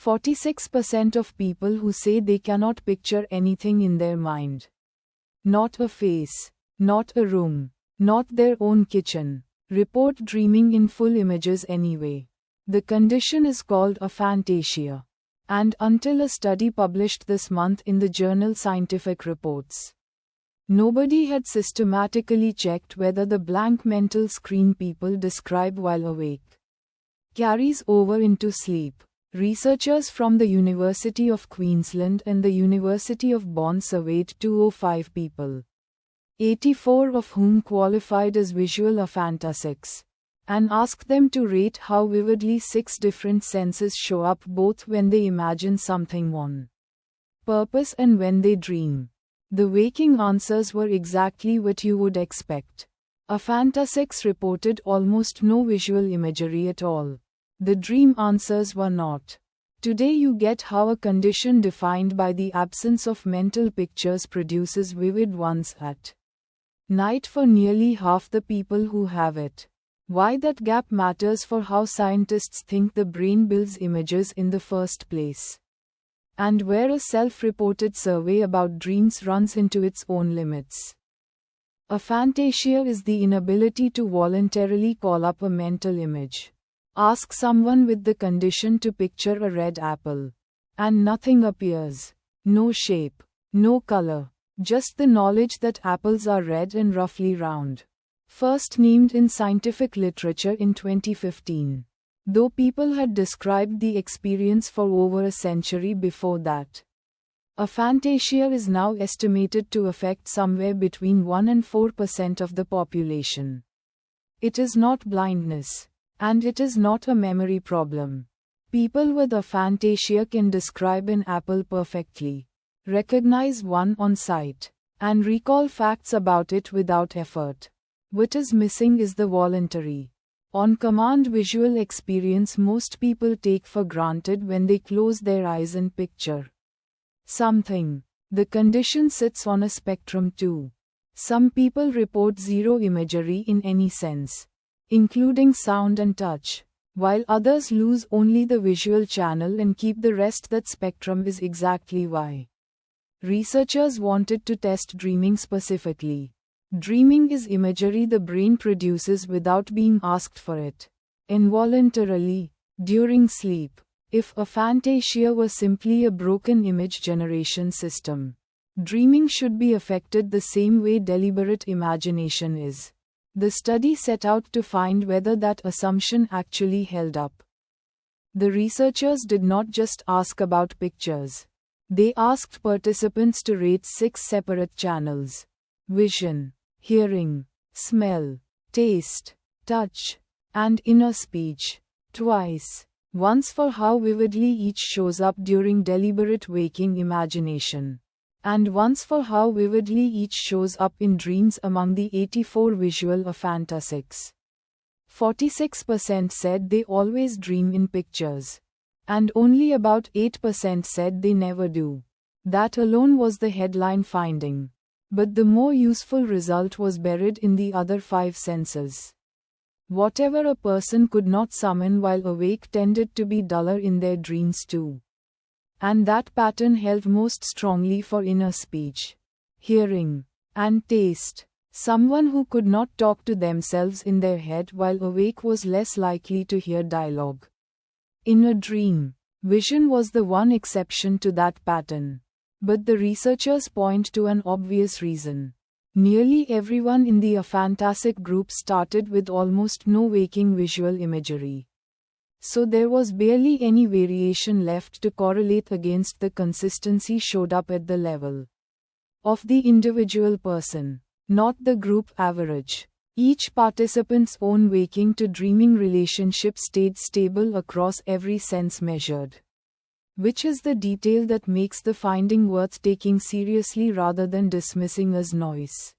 46% of people who say they cannot picture anything in their mind. Not a face, not a room, not their own kitchen, report dreaming in full images anyway. The condition is called aphantasia. And until a study published this month in the journal Scientific Reports, nobody had systematically checked whether the blank mental screen people describe while awake carries over into sleep. Researchers from the University of Queensland and the University of Bonn surveyed 205 people, 84 of whom qualified as visual aphantasics, and asked them to rate how vividly 6 different senses show up both when they imagine something on purpose and when they dream. The waking answers were exactly what you would expect. Aphantasics reported almost no visual imagery at all. The dream answers were not. Today you get how a condition defined by the absence of mental pictures produces vivid ones at night for nearly half the people who have it. Why that gap matters for how scientists think the brain builds images in the first place. And where a self-reported survey about dreams runs into its own limits. Aphantasia is the inability to voluntarily call up a mental image. Ask someone with the condition to picture a red apple. And nothing appears. No shape, no color, just the knowledge that apples are red and roughly round. First named in scientific literature in 2015. Though people had described the experience for over a century before that. Aphantasia is now estimated to affect somewhere between 1 and 4% of the population. It is not blindness. And it is not a memory problem. People with aphantasia can describe an apple perfectly, recognize one on sight, and recall facts about it without effort. What is missing is the voluntary, on-command visual experience most people take for granted when they close their eyes and picture something. The condition sits on a spectrum too. Some people report zero imagery in any sense, including sound and touch, while others lose only the visual channel and keep the rest. That spectrum is exactly why researchers wanted to test dreaming specifically. Dreaming is imagery the brain produces without being asked for it, involuntarily, during sleep. If aphantasia were simply a broken image generation system, dreaming should be affected the same way deliberate imagination is. The study set out to find whether that assumption actually held up. The researchers did not just ask about pictures. They asked participants to rate 6 separate channels: vision, hearing, smell, taste, touch, and inner speech, twice. Once for how vividly each shows up during deliberate waking imagination, and once for how vividly each shows up in dreams among the 84 visual aphantasics. 46% said they always dream in pictures, and only about 8% said they never do. That alone was the headline finding. But the more useful result was buried in the other 5 senses. Whatever a person could not summon while awake tended to be duller in their dreams too. And that pattern held most strongly for inner speech, hearing, and taste. Someone who could not talk to themselves in their head while awake was less likely to hear dialogue. In a dream, vision was the one exception to that pattern. But the researchers point to an obvious reason. Nearly everyone in the aphantasic group started with almost no waking visual imagery. So there was barely any variation left to correlate against. The consistency showed up at the level of the individual person, not the group average. Each participant's own waking to dreaming relationship stayed stable across every sense measured. Which is the detail that makes the finding worth taking seriously rather than dismissing as noise.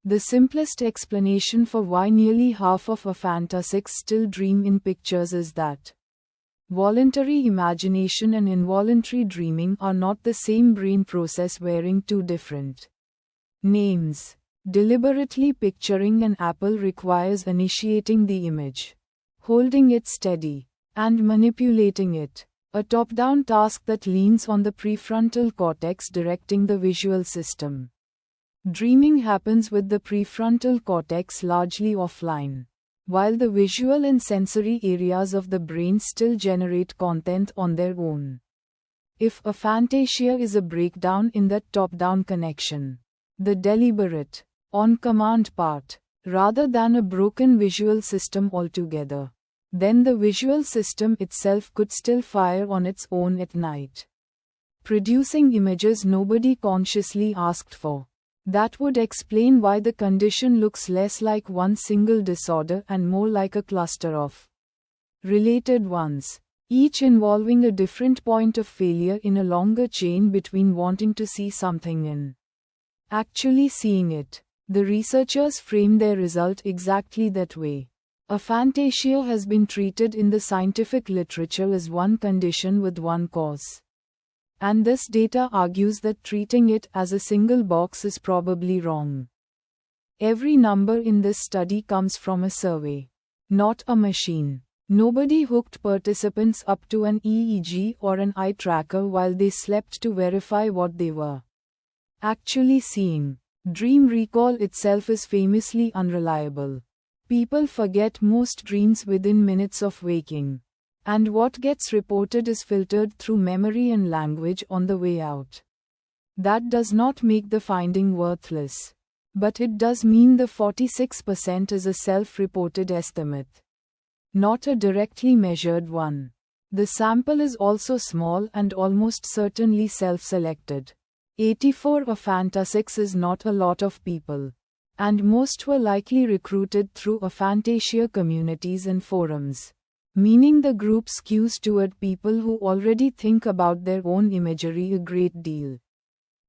The simplest explanation for why nearly half of aphantasics still dream in pictures is that voluntary imagination and involuntary dreaming are not the same brain process wearing 2 different names. Deliberately picturing an apple requires initiating the image, holding it steady, and manipulating it. A top-down task that leans on the prefrontal cortex directing the visual system. Dreaming happens with the prefrontal cortex largely offline, while the visual and sensory areas of the brain still generate content on their own. If aphantasia is a breakdown in that top-down connection, the deliberate, on-command part, rather than a broken visual system altogether, then the visual system itself could still fire on its own at night, producing images nobody consciously asked for. That would explain why the condition looks less like one single disorder and more like a cluster of related ones, each involving a different point of failure in a longer chain between wanting to see something and actually seeing it. The researchers frame their result exactly that way. Aphantasia has been treated in the scientific literature as one condition with one cause. And this data argues that treating it as a single box is probably wrong. Every number in this study comes from a survey, not a machine. Nobody hooked participants up to an EEG or an eye tracker while they slept to verify what they were actually seeing. Dream recall itself is famously unreliable. People forget most dreams within minutes of waking. And what gets reported is filtered through memory and language on the way out. That does not make the finding worthless. But it does mean the 46% is a self-reported estimate, not a directly measured one. The sample is also small and almost certainly self-selected. 84 aphantasics is not a lot of people. And most were likely recruited through aphantasia communities and forums, meaning the group skews toward people who already think about their own imagery a great deal,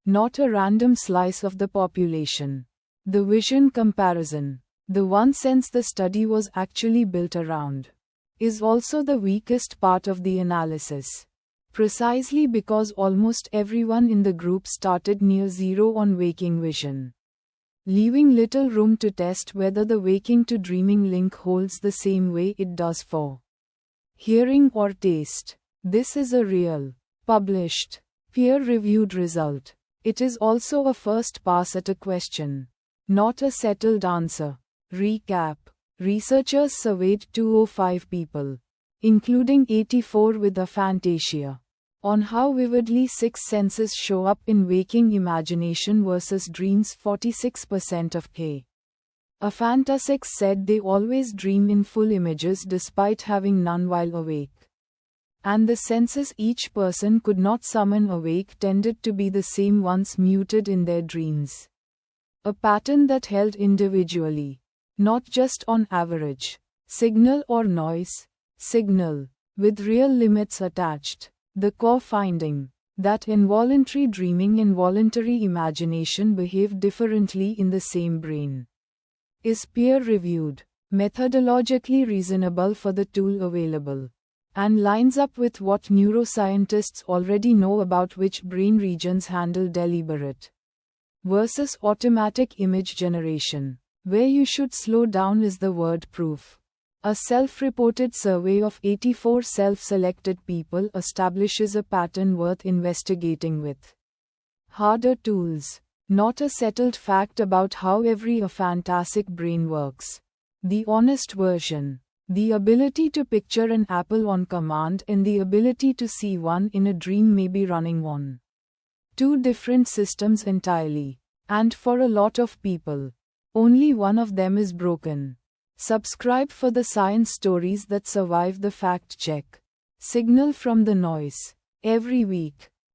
not a random slice of the population. The vision comparison, the one sense the study was actually built around, is also the weakest part of the analysis, precisely because almost everyone in the group started near zero on waking vision, leaving little room to test whether the waking to dreaming link holds the same way it does for hearing or taste. This is a real, published, peer-reviewed result. It is also a first pass at a question, not a settled answer. Recap. Researchers surveyed 205 people, including 84 with aphantasia, on how vividly six senses show up in waking imagination versus dreams. 46% of aphantasics said they always dream in full images despite having none while awake. And the senses each person could not summon awake tended to be the same ones muted in their dreams. A pattern that held individually, not just on average. Signal or noise? Signal, with real limits attached. The core finding, that involuntary dreaming and voluntary imagination behave differently in the same brain, is peer-reviewed, methodologically reasonable for the tool available, and lines up with what neuroscientists already know about which brain regions handle deliberate versus automatic image generation. Where you should slow down is the word proof. A self-reported survey of 84 self-selected people establishes a pattern worth investigating with harder tools, not a settled fact about how every aphantasic brain works. The honest version, the ability to picture an apple on command and the ability to see one in a dream may be running on two different systems entirely, and for a lot of people, only one of them is broken. Subscribe for the science stories that survive the fact check. Signal from the noise. Every week.